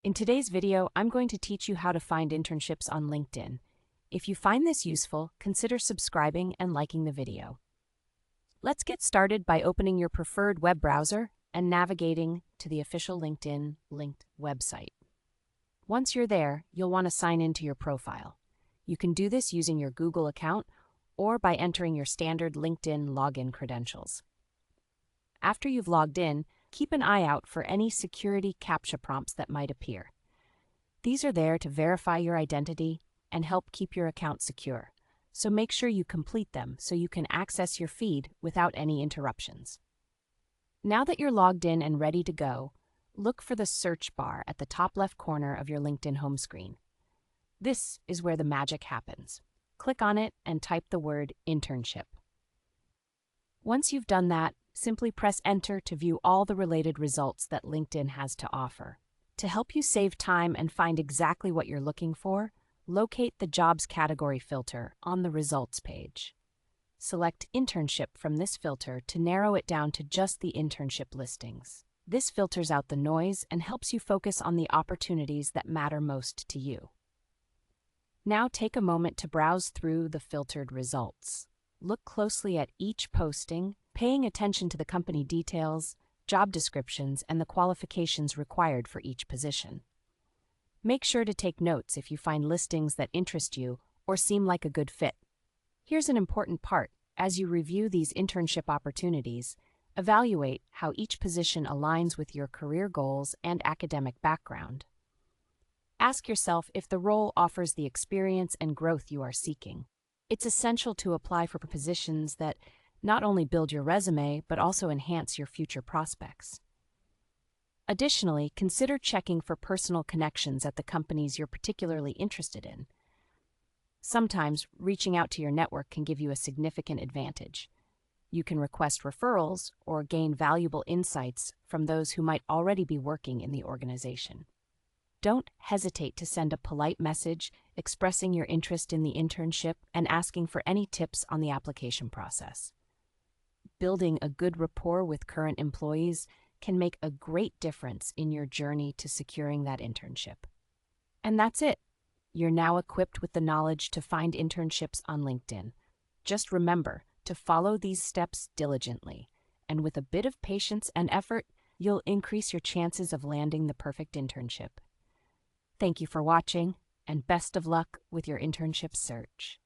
In today's video, I'm going to teach you how to find internships on LinkedIn. If you find this useful, consider subscribing and liking the video. Let's get started by opening your preferred web browser and navigating to the official LinkedIn linked website. Once you're there, you'll want to sign into your profile. You can do this using your Google account or by entering your standard LinkedIn login credentials. After you've logged in, keep an eye out for any security CAPTCHA prompts that might appear. These are there to verify your identity and help keep your account secure, so make sure you complete them so you can access your feed without any interruptions. Now that you're logged in and ready to go, look for the search bar at the top left corner of your LinkedIn home screen. This is where the magic happens. Click on it and type the word internship. Once you've done that, simply press Enter to view all the related results that LinkedIn has to offer. To help you save time and find exactly what you're looking for, locate the Jobs category filter on the Results page. Select Internship from this filter to narrow it down to just the internship listings. This filters out the noise and helps you focus on the opportunities that matter most to you. Now take a moment to browse through the filtered results. Look closely at each posting, paying attention to the company details, job descriptions, and the qualifications required for each position. Make sure to take notes if you find listings that interest you or seem like a good fit. Here's an important part. As you review these internship opportunities, evaluate how each position aligns with your career goals and academic background. Ask yourself if the role offers the experience and growth you are seeking. It's essential to apply for positions that not only build your resume, but also enhance your future prospects. Additionally, consider checking for personal connections at the companies you're particularly interested in. Sometimes, reaching out to your network can give you a significant advantage. You can request referrals or gain valuable insights from those who might already be working in the organization. Don't hesitate to send a polite message expressing your interest in the internship and asking for any tips on the application process. Building a good rapport with current employees can make a great difference in your journey to securing that internship. And that's it. You're now equipped with the knowledge to find internships on LinkedIn. Just remember to follow these steps diligently, and with a bit of patience and effort, you'll increase your chances of landing the perfect internship. Thank you for watching, and best of luck with your internship search.